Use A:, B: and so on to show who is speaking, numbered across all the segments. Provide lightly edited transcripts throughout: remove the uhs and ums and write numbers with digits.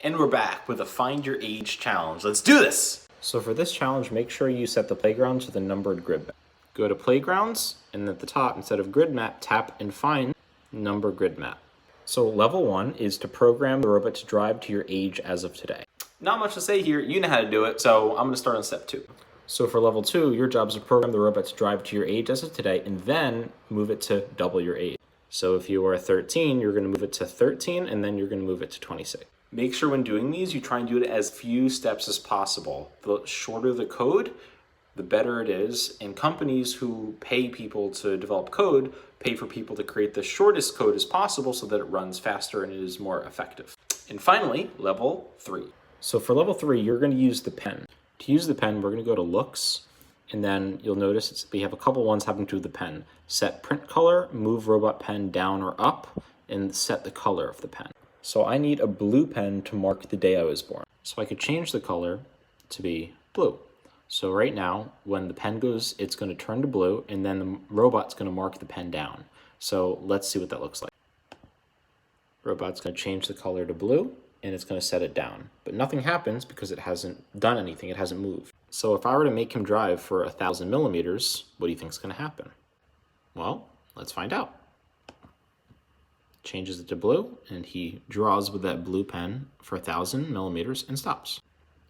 A: And we're back with a Find Your Age challenge. Let's do this!
B: So for this challenge, make sure you set the playground to the numbered grid map. Go to Playgrounds, and at the top, instead of Grid Map, tap and find Number Grid Map. So level 1 is to program the robot to drive to your age as of today.
A: Not much to say here. You know how to do it, so I'm going to start on step 2.
B: So for level 2, your job is to program the robot to drive to your age as of today, and then move it to double your age. So if you are 13, you're going to move it to 13, and then you're going to move it to 26.
A: Make sure when doing these, you try and do it as few steps as possible. The shorter the code, the better it is. And companies who pay people to develop code pay for people to create the shortest code as possible so that it runs faster and it is more effective. And finally, level 3.
B: So for level 3, you're going to use the pen. To use the pen, we're going to go to Looks, and then you'll notice we have a couple ones having to do with the pen. Set print color, move robot pen down or up, and set the color of the pen. So I need a blue pen to mark the day I was born. So I could change the color to be blue. So right now, when the pen goes, it's going to turn to blue, and then the robot's going to mark the pen down. So let's see what that looks like. Robot's going to change the color to blue, and it's going to set it down. But nothing happens because it hasn't done anything, it hasn't moved. So if I were to make him drive for 1,000 millimeters, what do you think is going to happen? Well, let's find out. Changes it to blue, and he draws with that blue pen for 1,000 millimeters and stops.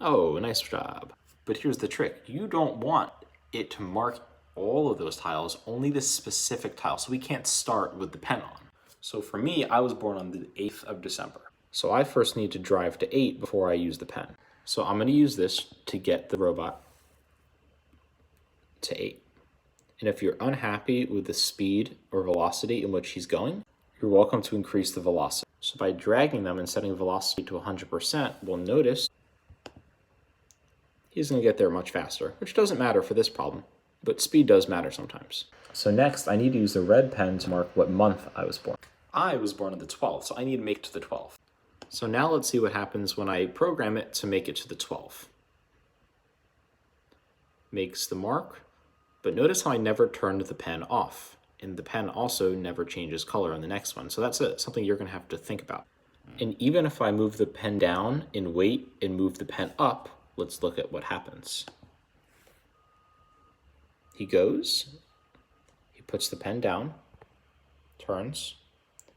B: Oh, nice job. But here's the trick. You don't want it to mark all of those tiles, only this specific tile. So we can't start with the pen on. So for me, I was born on the 8th of December. So I first need to drive to 8 before I use the pen. So I'm going to use this to get the robot to 8. And if you're unhappy with the speed or velocity in which he's going, you're welcome to increase the velocity. So by dragging them and setting velocity to 100%, we'll notice he's going to get there much faster, which doesn't matter for this problem, but speed does matter sometimes. So next, I need to use the red pen to mark what month I was born.
A: I was born on the 12th, so I need to make it to the 12th.
B: So now let's see what happens when I program it to make it to the 12th. Makes the mark, but notice how I never turned the pen off. And the pen also never changes color on the next one. So that's something you're going to have to think about. And even if I move the pen down and wait and move the pen up, let's look at what happens. He goes, he puts the pen down, turns,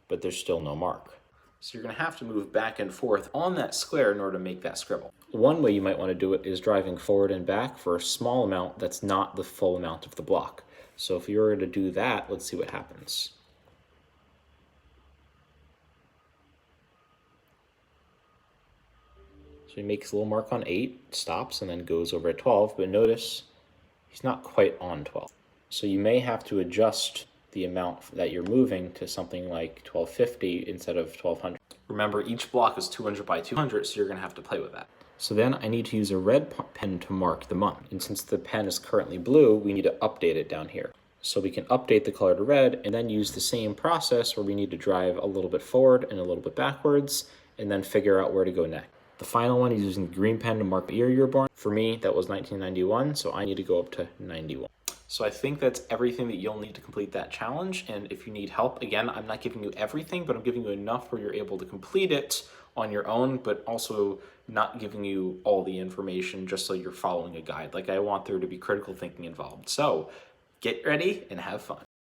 B: but there's still no mark. So you're going to have to move back and forth on that square in order to make that scribble. One way you might want to do it is driving forward and back for a small amount that's not the full amount of the block. So if you were to do that, let's see what happens. So he makes a little mark on 8, stops, and then goes over at 12, but notice he's not quite on 12. So you may have to adjust the amount that you're moving to something like 1250 instead of 1200.
A: Remember, each block is 200 by 200, so you're going to have to play with that.
B: So then I need to use a red pen to mark the month. And since the pen is currently blue, we need to update it down here. So we can update the color to red and then use the same process where we need to drive a little bit forward and a little bit backwards and then figure out where to go next. The final one is using the green pen to mark the year you were born. For me, that was 1991, so I need to go up to 91. So I think that's everything that you'll need to complete that challenge. And if you need help, again, I'm not giving you everything, but I'm giving you enough where you're able to complete it on your own, but also not giving you all the information just so you're following a guide. Like, I want there to be critical thinking involved. So get ready and have fun.